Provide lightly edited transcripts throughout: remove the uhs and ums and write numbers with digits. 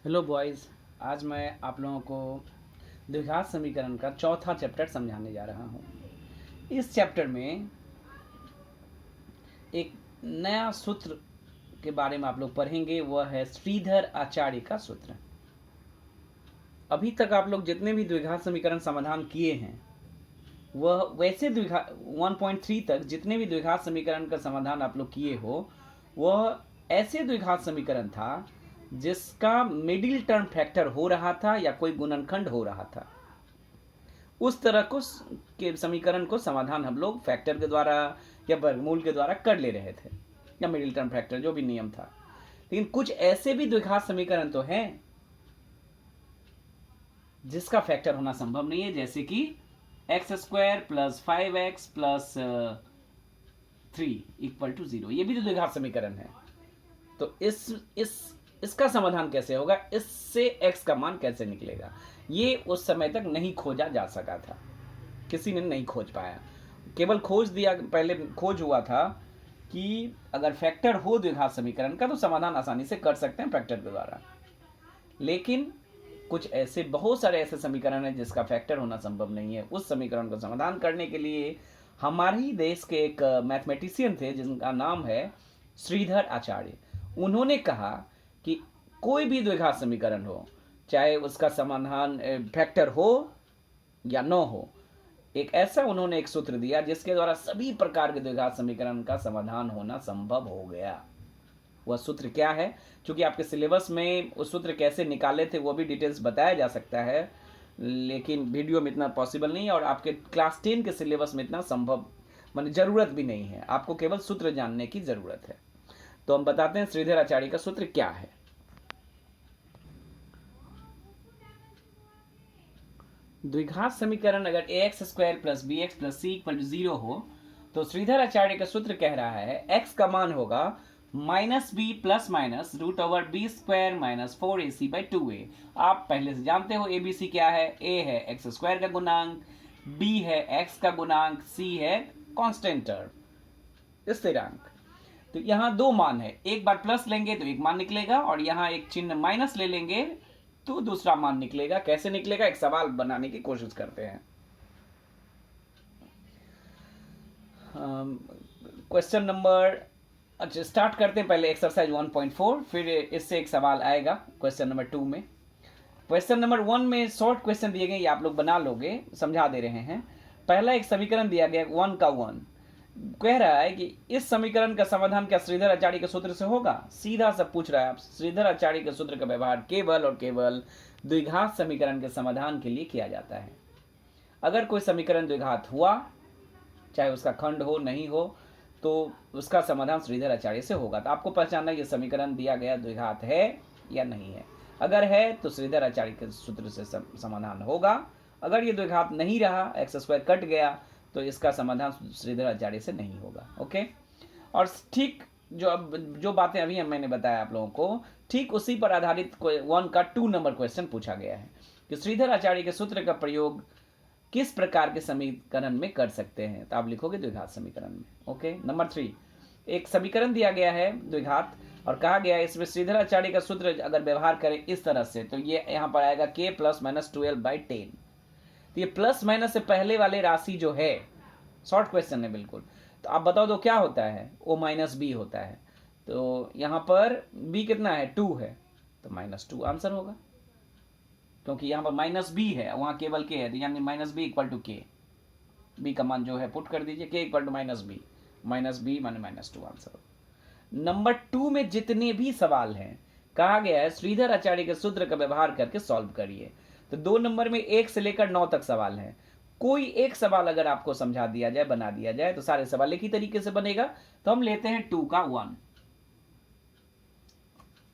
Hello boys. आज मैं आप लोगों को द्विघात समीकरण का चौथा चैप्टर समझाने जा रहा हूँ। इस चैप्टर में एक नया सूत्र के बारे में आप लोग पढ़ेंगे, वह है श्रीधर आचार्य का सूत्र। अभी तक आप लोग जितने भी द्विघात समीकरण समाधान किए हैं वह वैसे द्विघात 1.3 तक जितने भी द्विघात समीकरण का समाधान आप लोग किए हो वह ऐसे द्विघात समीकरण था जिसका मिडिल टर्म फैक्टर हो रहा था या कोई गुणनखंड हो रहा था। उस तरह को के समीकरण को समाधान हम लोग फैक्टर के द्वारा या वर्गमूल के द्वारा कर ले रहे थे, या मिडिल टर्म फैक्टर जो भी नियम था। लेकिन कुछ ऐसे भी द्विघात समीकरण तो हैं जिसका फैक्टर होना संभव नहीं है, जैसे कि x² + 5x + 3 = 0। ये भी तो द्विघात समीकरण है। तो इसका समाधान कैसे होगा, इससे x का मान कैसे निकलेगा, ये उस समय तक नहीं खोजा जा सका था, किसी ने नहीं खोज पाया। केवल खोज दिया, पहले खोज हुआ था कि अगर फैक्टर हो द्विघात समीकरण का तो समाधान आसानी से कर सकते हैं फैक्टर के द्वारा। लेकिन कुछ ऐसे बहुत सारे ऐसे समीकरण हैं जिसका फैक्टर होना संभव नहीं है। उस समीकरण को समाधान करने के लिए हमारे ही देश के एक मैथमेटिशियन थे जिनका नाम है श्रीधर आचार्य। उन्होंने कहा कि कोई भी द्विघात समीकरण हो, चाहे उसका समाधान फैक्टर हो या न हो, एक ऐसा उन्होंने एक सूत्र दिया जिसके द्वारा सभी प्रकार के द्विघात समीकरण का समाधान होना संभव हो गया। वह सूत्र क्या है? क्योंकि आपके सिलेबस में उस सूत्र कैसे निकाले थे वो भी डिटेल्स बताया जा सकता है, लेकिन वीडियो में इतना पॉसिबल नहीं है और आपके क्लास 10 के सिलेबस में इतना संभव माने ज़रूरत भी नहीं है। आपको केवल सूत्र जानने की ज़रूरत है। तो हम बताते हैं श्रीधर आचार्य का सूत्र क्या है। द्विघात समीकरण अगर ax² + bx + c = 0 हो तो श्रीधर आचार्य का सूत्र कह रहा है x का मान होगा -b ± √b² - 4ac/2a। आप पहले से जानते हो abc क्या है। a है x² का गुणांक, b है x का गुणांक, c है कांस्टेंट टर्म, स्थिरांक। तो यहाँ दो मान है, एक बार प्लस लेंगे तो एक मान निकलेगा और यहाँ एक चिन्ह माइनस ले लेंगे तो दूसरा मान निकलेगा। कैसे निकलेगा, एक सवाल बनाने की कोशिश करते हैं। क्वेश्चन नंबर, अच्छा स्टार्ट करते हैं पहले एक्सरसाइज 1.4, फिर इससे एक सवाल आएगा क्वेश्चन नंबर 2 में। क्वेश्चन नंबर 1 में शॉर्ट क्वेश्चन दिए गए, ये आप लोग बना लोगे, समझा दे रहे हैं। पहला एक समीकरण दिया गया 1 का 1, कह रहा है कि इस समीकरण का समाधान क्या श्रीधर आचार्य के सूत्र से होगा। सीधा सा पूछ रहा है आप, श्रीधर आचार्य के सूत्र का व्यवहार केवल और केवल द्विघात समीकरण के समाधान के लिए किया जाता है। अगर कोई समीकरण द्विघात हुआ, चाहे उसका खंड हो नहीं हो, तो उसका समाधान श्रीधर आचार्य से होगा। तो आपको पहचानना ये समीकरण दिया गया द्विघात है या नहीं है। अगर है तो श्रीधर आचार्य के सूत्र से समाधान होगा। अगर ये द्विघात नहीं रहा, x² कट गया, तो इसका समाधान श्रीधर आचार्य से नहीं होगा। ओके, और ठीक जो बातें अभी मैंने बताया आप लोगों को, ठीक उसी पर आधारित 1 का 2 नंबर क्वेश्चन पूछा गया है कि श्रीधर आचार्य के सूत्र का प्रयोग किस प्रकार के समीकरण में कर सकते हैं। तो आप लिखोगे द्विघात समीकरण में। ओके, नंबर 3, एक समीकरण दिया गया है द्विघात और कहा गया है इसमें श्रीधर आचार्य का सूत्र अगर व्यवहार करें इस तरह से तो ये यहाँ पर आएगा k ± 12/10। तो ये प्लस माइनस से पहले वाले राशि जो है, शॉर्ट क्वेश्चन है बिल्कुल, तो आप बताओ तो क्या होता है, o - b होता है। तो यहाँ पर b कितना है, 2 है, तो -2 आंसर होगा, क्योंकि यहाँ पर -b है, वहाँ केवल k है, तो यानी -b = k। b का मान जो है पुट कर दीजिए, k = -b माने -2 आंसर होगा। नंबर 2 में जितने भी सवाल हैं, कहा गया है श्रीधर आचार्य के सूत्र का व्यवहार करके सॉल्व करिए। तो 2 नंबर में 1 से लेकर 9 तक सवाल हैं। कोई एक सवाल अगर आपको समझा दिया जाए, बना दिया जाए, तो सारे सवाल एक ही तरीके से बनेगा। तो हम लेते हैं 2 का 1,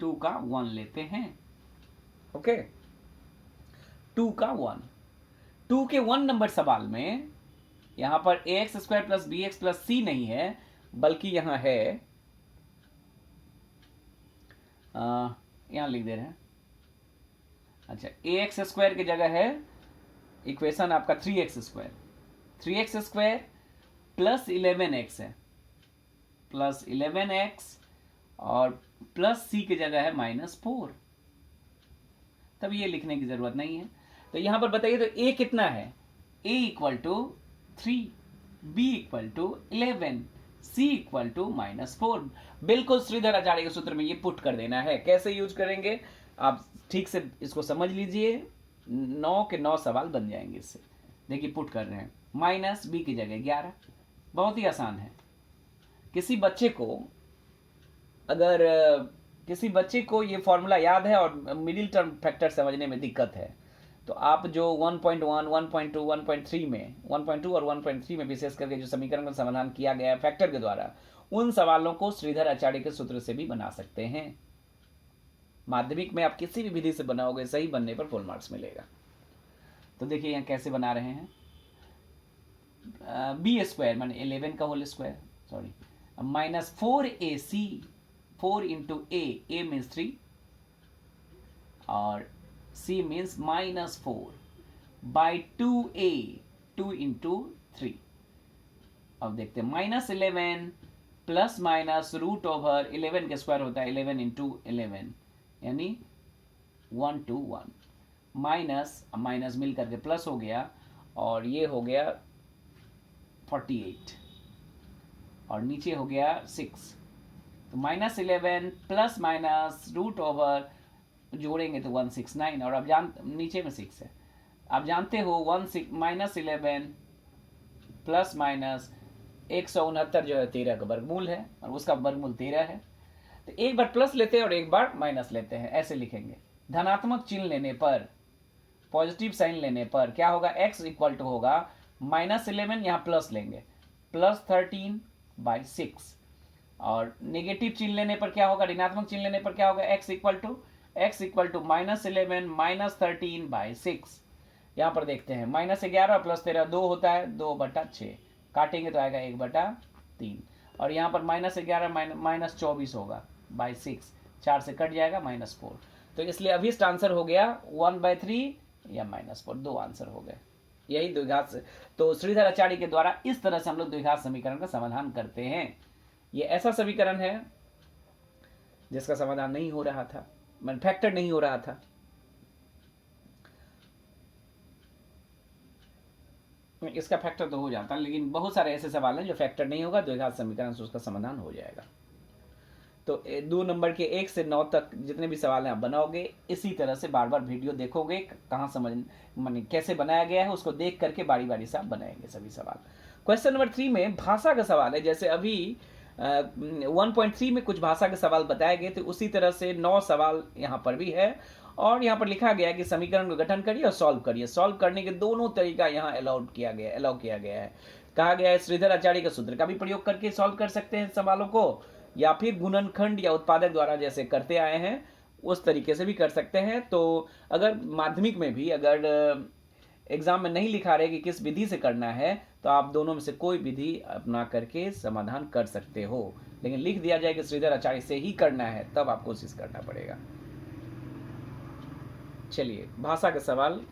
2 का 1 लेते हैं। ओके, 2 का 1, 2 के 1 नंबर सवाल में यहां पर ax² + bx + c नहीं है, बल्कि यहां है, यहां लिख दे रहे हैं, अच्छा ax² की जगह है इक्वेशन आपका 3x² 3x² + 11x है, +11x और प्लस c की जगह है -4। तब ये लिखने की जरूरत नहीं है। तो यहां पर बताइए, तो ए कितना है? A equal to 3, B equal to 11, C equal to -4। बिल्कुल श्रीधर आचार्य के सूत्र में ये पुट कर देना है। कैसे यूज करेंगे आप ठीक से इसको समझ लीजिए। 9 के 9 सवाल बन जाएंगे इससे। देखिए पुट कर रहे हैं, माइनस बी की जगह 11। बहुत ही आसान है। किसी बच्चे को ये फॉर्मूला याद है और मिडिल टर्म फैक्टर समझने में दिक्कत है, तो आप जो 1.1, 1.2, 1.3 में 1.2 और 1.3 में विशेष करके जो समीकरण का समाधान किया गया है फैक्टर के द्वारा, उन सवालों को श्रीधर आचार्य के सूत्र से भी बना सकते हैं। माध्यमिक में आप किसी भी विधि से बनाओगे, सही बनने पर फुल मार्क्स मिलेगा। तो देखिए यहाँ कैसे बना रहे हैं। बी स्क्वायर माने 11 का whole square, sorry, -4ac, 4 into A means 3 और c means -4 by 2a, 2 into 3। अब देखते हैं, -11 प्लस माइनस रूट ओवर 11 के स्क्वायर होता है 11 इंटू 11 यानी 121, माइनस मिल करके प्लस हो गया और ये हो गया 48 और नीचे हो गया 6। तो -11 प्लस माइनस रूट ओवर जोड़ेंगे तो 169 और अब नीचे में 6 है। आप जानते हो -11 प्लस माइनस 169 जो है 13 का वर्गमूल है और उसका वर्गमूल 13 है। तो एक बार प्लस लेते हैं और एक बार माइनस लेते हैं, ऐसे लिखेंगे। धनात्मक चिन्ह लेने पर, पॉजिटिव साइन लेने पर क्या होगा, x इक्वल टू होगा -11, यहाँ प्लस लेंगे, +13/6 और नेगेटिव चिन्ह लेने पर क्या होगा, ऋणात्मक चिन्ह लेने पर क्या होगा, x इक्वल टू -11 -13/6। यहाँ पर देखते हैं -11 प्लस 13 2 होता है, 2/6 काटेंगे तो आएगा 1/3 और यहाँ पर -11 -24 होगा बाई 6, 4 से कट जाएगा -4। तो इसलिए अभिष्ट आंसर हो गया 1/3 या -4, 2 आंसर हो गए। यही द्विघात से, तो श्रीधर आचार्य के द्वारा इस तरह से हम लोग द्विघात समीकरण का समाधान करते हैं। ये ऐसा समीकरण है जिसका समाधान नहीं हो रहा था, फैक्टर नहीं हो रहा था। इसका फैक्टर तो हो जाता, लेकिन बहुत सारे ऐसे सवाल हैं जो फैक्टर नहीं होगा, द्विघात समीकरण से उसका समाधान हो जाएगा। तो 2 नंबर के 1 से 9 तक जितने भी सवाल हैं आप बनाओगे, इसी तरह से बार बार वीडियो देखोगे, कहाँ समझ माने कैसे बनाया गया है उसको देख करके बारी बारी से आप बनाएंगे सभी सवाल। क्वेश्चन नंबर 3 में भाषा का सवाल है। जैसे अभी 1.3 में कुछ भाषा के सवाल बताए गए थे, उसी तरह से 9 सवाल यहाँ पर भी है और यहाँ पर लिखा गया है कि समीकरण को गठन करिए और सॉल्व करिए। सॉल्व करने के दोनों तरीका यहाँ अलाउ किया गया है। कहा गया है श्रीधर आचार्य का सूत्र का भी प्रयोग करके सॉल्व कर सकते हैं सवालों को, या फिर गुणनखंड या उत्पादक द्वारा जैसे करते आए हैं उस तरीके से भी कर सकते हैं। तो अगर माध्यमिक में भी अगर एग्जाम में नहीं लिखा रहे कि किस विधि से करना है, तो आप दोनों में से कोई विधि अपना करके समाधान कर सकते हो, लेकिन लिख दिया जाए कि श्रीधर आचार्य से ही करना है, तब आपको कोशिश करना पड़ेगा। चलिए भाषा का सवाल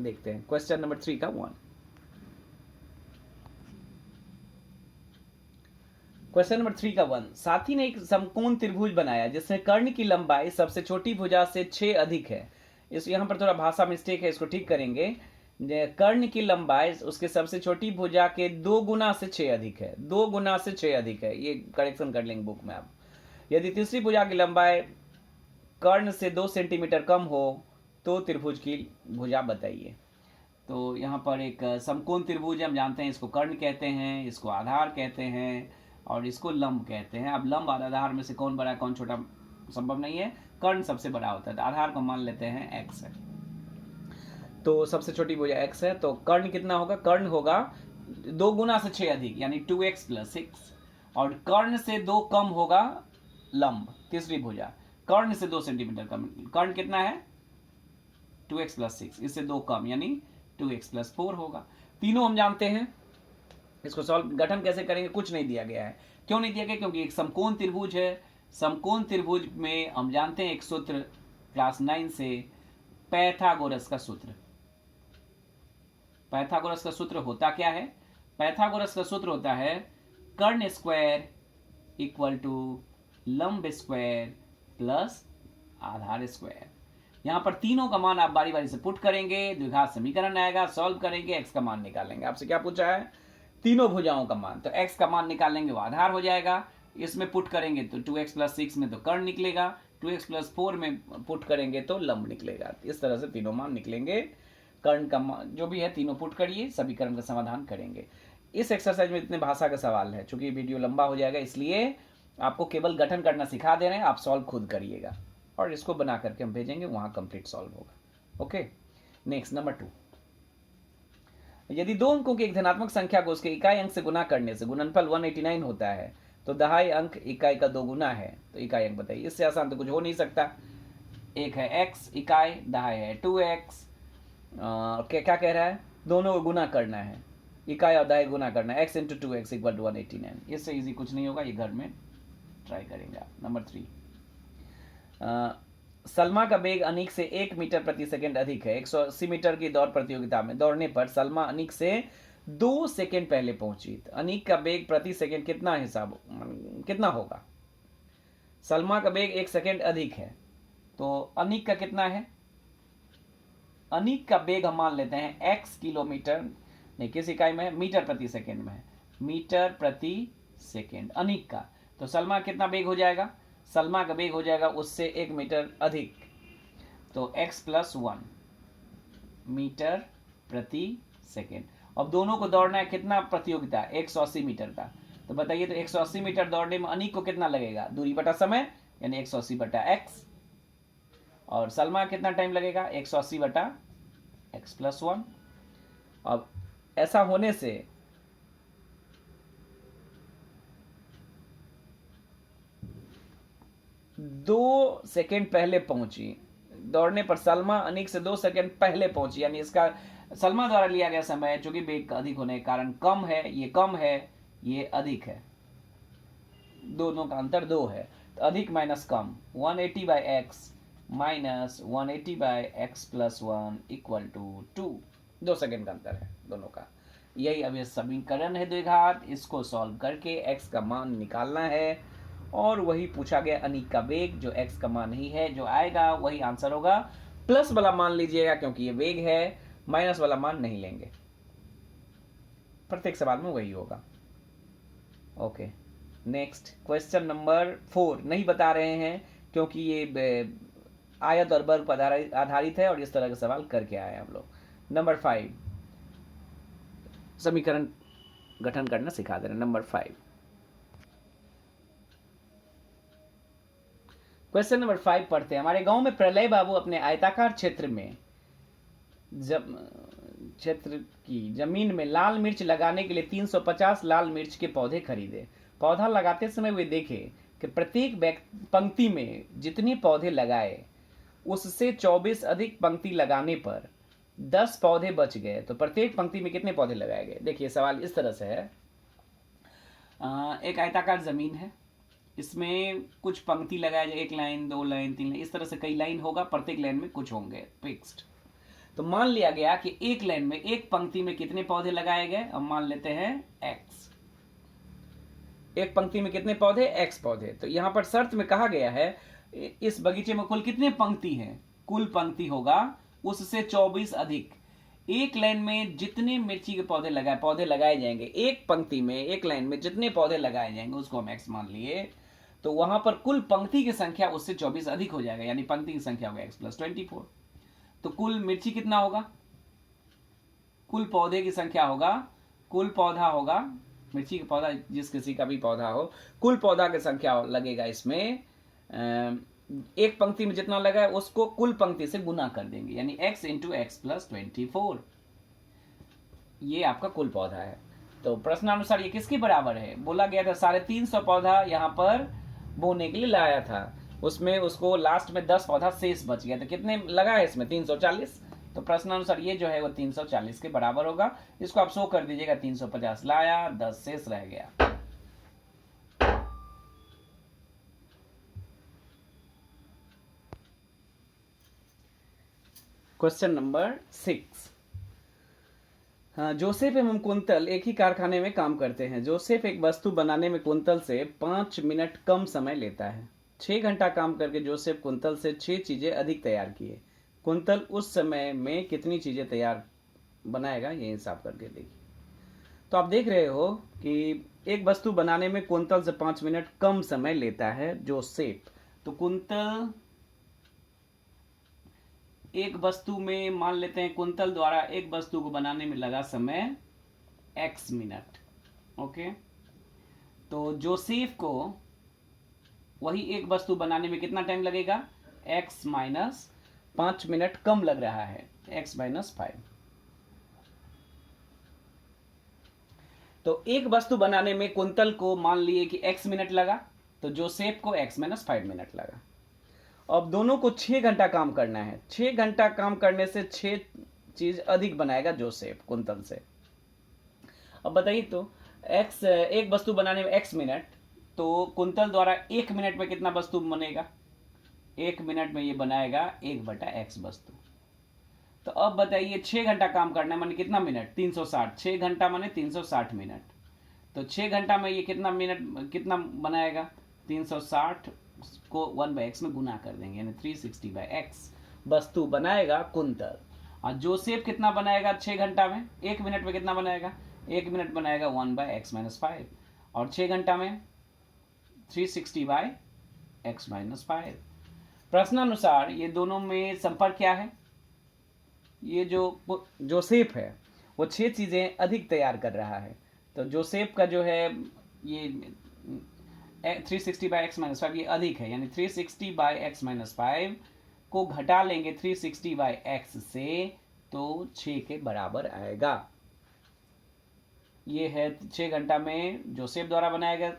देखते हैं। क्वेश्चन नंबर 3 का 1। क्वेश्चन नंबर 3 का 1, साथी ने एक समकोण त्रिभुज बनाया जिसमें कर्ण की लंबाई सबसे छोटी भुजा से 6 अधिक है। इस यहाँ पर थोड़ा भाषा मिस्टेक है, इसको ठीक करेंगे। कर्ण की लंबाई उसके सबसे छोटी भुजा के 2 गुना से 6 अधिक है, 2 गुना से 6 अधिक है, ये करेक्शन कर लेंगे बुक में आप। यदि तीसरी भुजा की लंबाई कर्ण से 2 सेंटीमीटर कम हो तो त्रिभुज की भुजा बताइए। तो यहाँ पर एक समकोण त्रिभुज हम जानते हैं, इसको कर्ण कहते हैं, इसको आधार कहते हैं और इसको लंब कहते हैं। अब लंब और आधार में से कौन बड़ा कौन छोटा संभव नहीं है, कर्ण सबसे बड़ा होता है। तो आधार को मान लेते हैं x है, तो सबसे छोटी भुजा x है। तो कर्ण कितना होगा, कर्ण होगा 2 गुना से 6 अधिक यानी 2x + 6 और कर्ण से 2 कम होगा लंब तीसरी भुजा, कर्ण से 2 सेंटीमीटर कम। कर्ण कितना है 2x + 6, इससे 2 कम यानी 2x + 4 होगा। तीनों हम जानते हैं। इसको सॉल्व गठन कैसे करेंगे, कुछ नहीं दिया गया है। क्यों नहीं दिया गया, क्योंकि एक समकोण त्रिभुज है। समकोण त्रिभुज में हम जानते हैं एक सूत्र क्लास 9 से, पैथागोरस का सूत्र। पैथागोरस का सूत्र होता क्या है, पैथागोरस का सूत्र होता है कर्ण स्क्वायर इक्वल टू लंब स्क्वायर प्लस आधार स्क्वायर। यहाँ पर तीनों का मान आप बारी बारी से पुट करेंगे, द्विघात समीकरण आएगा, सॉल्व करेंगे, एक्स का मान निकालेंगे। आपसे क्या पूछा है? तीनों भुजाओं का मान। तो एक्स का मान निकालेंगे, वो आधार हो जाएगा, इसमें पुट करेंगे तो 2x + 6 में तो कर्ण निकलेगा, 2x + 4 में पुट करेंगे तो लंब निकलेगा। इस तरह से तीनों मान निकलेंगे। कर्ण का मान जो भी है तीनों पुट करिए, समीकरण का समाधान करेंगे। इस एक्सरसाइज में इतने भाषा का सवाल है, चूंकि वीडियो लंबा हो जाएगा इसलिए आपको केवल गठन करना सिखा दे रहे हैं, आप सॉल्व खुद करिएगा और इसको बना करके हम भेजेंगे, वहां कंप्लीट सॉल्व होगा। Okay, next number 2। यदि दो अंकों की एक धनात्मक संख्या को उसके इकाई अंक से गुना करने से गुणनफल 189 होता है तो दहाई अंक इकाई का 2 गुना है, तो इकाई अंक बताइए। इससे आसान तो कुछ हो नहीं सकता। एक है x इकाई, दहाई है 2x। क्या कह रहा है? दोनों को गुना करना है, इकाई और दहाई गुना करना है, x × 2x = 189। इससे इजी कुछ नहीं होगा, ये घर में ट्राई करेंगे आप। नंबर 3, सलमा का वेग अनीक से 1 मीटर प्रति सेकंड अधिक है। 180 मीटर की दौड़ प्रतियोगिता में दौड़ने पर सलमा अनीक से 2 सेकंड पहले पहुंची। अनीक का वेग प्रति सेकंड कितना होगा? सलमा का वेग 1 सेकंड अधिक है, तो अनीक का कितना है? अनीक का वेग हम मान लेते हैं x किलोमीटर, नहीं किस इकाई में है? मीटर प्रति सेकंड में है, मीटर प्रति सेकंड अनीक का। तो सलमा कितना वेग हो जाएगा? सलमा का वेग हो जाएगा उससे 1 मीटर अधिक, तो x + 1 मीटर प्रति सेकेंड। अब दोनों को दौड़ना है, कितना प्रतियोगिता? 180 मीटर का। तो बताइए, तो 180 मीटर दौड़ने में अनीक को कितना लगेगा? दूरी बटा समय, यानी 180/x। और सलमा कितना टाइम लगेगा? 180/x + 1। अब ऐसा होने से 2 सेकेंड पहले पहुंची, दौड़ने पर सलमा अनीक से 2 सेकेंड पहले पहुंची, यानी इसका सलमा द्वारा लिया गया समय चूंकि वेग अधिक होने के कारण कम है, ये कम है, ये अधिक है, दोनों का अंतर 2 है, तो अधिक माइनस कम, 180/x - 180/x + 1 = 2। 2 सेकेंड का अंतर है दोनों का। यही अब ये समीकरण है द्विघात, इसको सॉल्व करके x का मान निकालना है और वही पूछा गया अनीक का वेग, जो x का मान ही है, जो आएगा वही आंसर होगा। प्लस वाला मान लीजिएगा क्योंकि ये वेग है, माइनस वाला मान नहीं लेंगे, प्रत्येक सवाल में वही होगा। ओके, नेक्स्ट क्वेश्चन नंबर 4 नहीं बता रहे हैं क्योंकि ये आयत और वर्ग पर आधारित है और इस तरह का सवाल करके आए हम लोग। नंबर 5, समीकरण गठन करना सिखा दे रहे हैं। नंबर 5, क्वेश्चन नंबर 5 पढ़ते हैं। हमारे गांव में प्रलय बाबू अपने आयताकार क्षेत्र की जमीन में लाल मिर्च लगाने के लिए 350 लाल मिर्च के पौधे खरीदे। पौधा लगाते समय वे देखे कि प्रत्येक पंक्ति में जितने पौधे लगाए उससे 24 अधिक पंक्ति लगाने पर 10 पौधे बच गए, तो प्रत्येक पंक्ति में कितने पौधे लगाए गए? देखिए सवाल इस तरह से है, एक आयताकार जमीन है, इसमें कुछ पंक्ति लगाया जाए, 1 लाइन 2 लाइन 3 लाइन, इस तरह से कई लाइन होगा, प्रत्येक लाइन में कुछ होंगे फिक्स्ड। तो मान लिया गया कि एक लाइन में एक पंक्ति में कितने पौधे लगाए गए, अब मान लेते हैं x, एक पंक्ति में कितने पौधे? x पौधे। तो यहां पर शर्त में कहा गया है इस बगीचे में कुल कितने पंक्ति हैं? कुल पंक्ति होगा उससे 24 अधिक। एक लाइन में जितने मिर्ची के पौधे लगाए जाएंगे, एक पंक्ति में एक लाइन में जितने पौधे लगाए जाएंगे उसको हम x मान लिए, तो वहां पर कुल पंक्ति की संख्या उससे 24 अधिक हो जाएगा, यानी पंक्ति की संख्या होगा x + 24। तो कुल मिर्ची कितना होगा? कुल पौधे की संख्या होगा, कुल पौधा होगा, मिर्ची का पौधा जिस किसी का भी पौधा हो, कुल पौधा की संख्या लगेगा इसमें, एक पंक्ति में जितना लगा है उसको कुल पंक्ति से गुना कर देंगे, यानी x × x + 24, ये आपका कुल पौधा है। तो प्रश्नानुसार ये किसके बराबर है? बोला गया था 350 पौधा यहाँ पर बोने के लिए लाया था, उसमें उसको लास्ट में 10 पौधा शेष बच गया, तो कितने लगा है इसमें? 340। तो प्रश्नानुसार ये जो है वो 340 के बराबर होगा। इसको आप शो कर दीजिएगा, 350 लाया, 10 शेष रह गया। क्वेश्चन नंबर 6, जोसेफ एवं कुंतल एक ही कारखाने में काम करते हैं। जोसेफ एक वस्तु बनाने में कुंतल से 5 मिनट कम समय लेता है। 6 घंटा काम करके जोसेफ कुंतल से 6 चीजें अधिक तैयार किए। कुंतल उस समय में कितनी चीज़ें तैयार बनाएगा, ये हिसाब करके देखिए। तो आप देख रहे हो कि एक वस्तु बनाने में कुंतल से 5 मिनट कम समय लेता है जोसेफ। तो कुंतल एक वस्तु में, मान लेते हैं कुंतल द्वारा एक वस्तु को बनाने में लगा समय x मिनट। ओके, तो जोसेफ को वही एक वस्तु बनाने में कितना टाइम लगेगा, x माइनस 5 मिनट कम लग रहा है, x माइनस 5। तो एक वस्तु बनाने में कुंतल को मान लिए कि x मिनट लगा, तो जोसेफ को x माइनस 5 मिनट लगा। अब दोनों को 6 घंटा काम करना है। 6 घंटा काम करने से 6 चीज अधिक बनाएगा जोसेफ कुंतल से। अब बताइए तो x, एक वस्तु बनाने में x मिनट, तो कुंतल द्वारा 1 मिनट में कितना वस्तु बनेगा, 1 मिनट में ये बनाएगा 1/x वस्तु। तो अब बताइए 6 घंटा काम करना है, माने कितना मिनट, 360। 6 घंटा माने 360 मिनट। तो 6 घंटा में ये कितना मिनट, कितना बनाएगा, 360 को 1/x में गुना कर देंगे, यानी 360/x वस्तु बनाएगा कुंतल। और जोसेफ कितना बनाएगा 6 घंटा में, 1 मिनट में कितना बनाएगा, 1 मिनट बनाएगा 1/x माइनस 5, और 6 घंटा में 360/x माइनस 5। प्रश्नानुसार ये दोनों में संपर्क क्या है, ये जो जोसेफ है वो 6 चीजें अधिक तैयार कर रहा है। तो जोसेफ का जो है ये 360/x माइनस 5 ये अधिक है, यानी 360/x माइनस 5 को घटा लेंगे 360/x से, तो 6 के बराबर आएगा। ये है 6 घंटा में जोसेफ द्वारा बनाया गया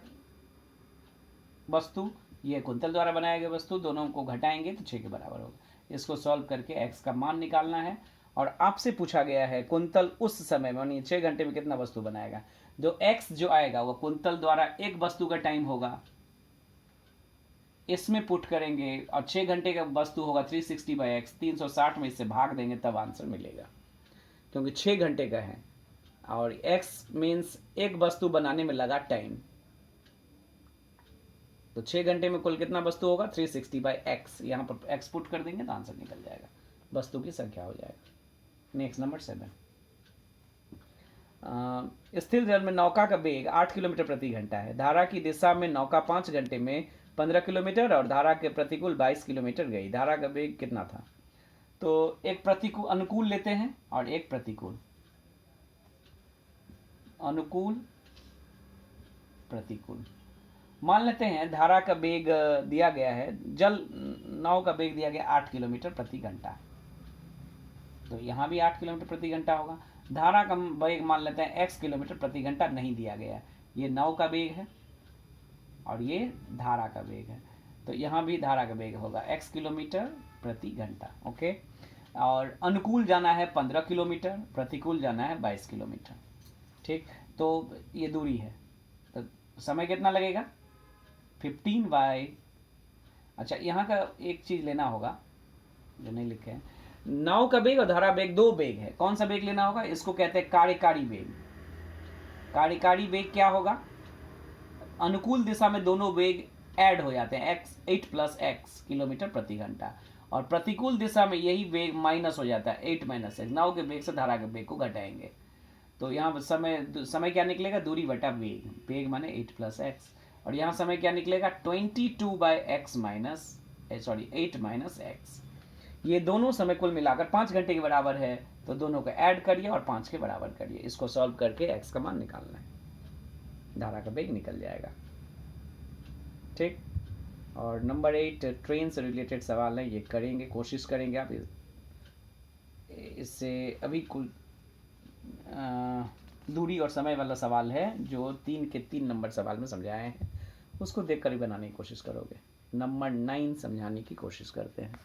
वस्तु, ये कुंतल द्वारा बनाया गया वस्तु, दोनों को घटाएंगे तो 6 के बराबर होगा। इसको सॉल्व करके x का मान निकालना है। और आपसे पूछा गया है कुंतल उस समय में 6 घंटे में कितना वस्तु बनाएगा। जो x जो आएगा वो कुंतल द्वारा एक वस्तु का टाइम होगा, इसमें पुट करेंगे, और 6 घंटे का वस्तु होगा 360/x, 360 में इससे भाग देंगे तब आंसर मिलेगा, क्योंकि 6 घंटे का है और x मीन्स एक वस्तु बनाने में लगा टाइम। तो 6 घंटे में कुल कितना वस्तु होगा, 360/x, यहाँ पर x पुट कर देंगे तो आंसर निकल जाएगा, वस्तु की संख्या हो जाएगा। नेक्स्ट नंबर 7, स्थिर जल में नौका का वेग 8 किलोमीटर प्रति घंटा है। धारा की दिशा में नौका 5 घंटे में 15 किलोमीटर और धारा के प्रतिकूल 22 किलोमीटर गई। धारा का वेग कितना था। तो एक प्रतिकूल अनुकूल लेते हैं और एक प्रतिकूल, अनुकूल प्रतिकूल मान लेते हैं। धारा का वेग दिया गया है, जल नाव का वेग दिया गया 8 किलोमीटर प्रति घंटा, तो यहाँ भी 8 किलोमीटर प्रति घंटा होगा। धारा का वेग मान लेते हैं x किलोमीटर प्रति घंटा नहीं दिया गया, ये नाव का वेग है और ये धारा का वेग है, तो यहाँ भी धारा का वेग होगा x किलोमीटर प्रति घंटा। ओके, और अनुकूल जाना है 15 किलोमीटर, प्रतिकूल जाना है 22 किलोमीटर। ठीक, तो ये दूरी है, तो समय कितना लगेगा 15 अच्छा यहाँ का एक चीज लेना होगा जो नहीं लिखे हैं, नाव का वेग और धारा वेग दो वेग है, कौन सा वेग लेना होगा, इसको कहते हैं कार्यकारी वेग। कार्यकारी वेग क्या होगा, अनुकूल दिशा में दोनों वेग ऐड हो जाते हैं, x 8 + x किलोमीटर प्रति घंटा, और प्रतिकूल दिशा में यही वेग माइनस हो जाता है 8 - x। नाव के वेग से धारा के वेग को घटाएंगे, तो यहाँ समय क्या निकलेगा, दूरी बटा वेग, वेग माने 8 + x, और यहाँ समय क्या निकलेगा 22/x माइनस 8 - x। ये दोनों समय कुल मिलाकर 5 घंटे के बराबर है, तो दोनों को ऐड करिए और 5 के बराबर करिए। इसको सॉल्व करके x का मान निकालना है, धारा का वेग निकल जाएगा। ठीक, और नंबर 8 ट्रेन से रिलेटेड सवाल है, ये करेंगे, कोशिश करेंगे आप इससे। अभी कुल दूरी और समय वाला सवाल है जो 3 के 3 नंबर सवाल में समझाए हैं, उसको देखकर ही बनाने की कोशिश करोगे। नंबर 9 समझाने की कोशिश करते हैं।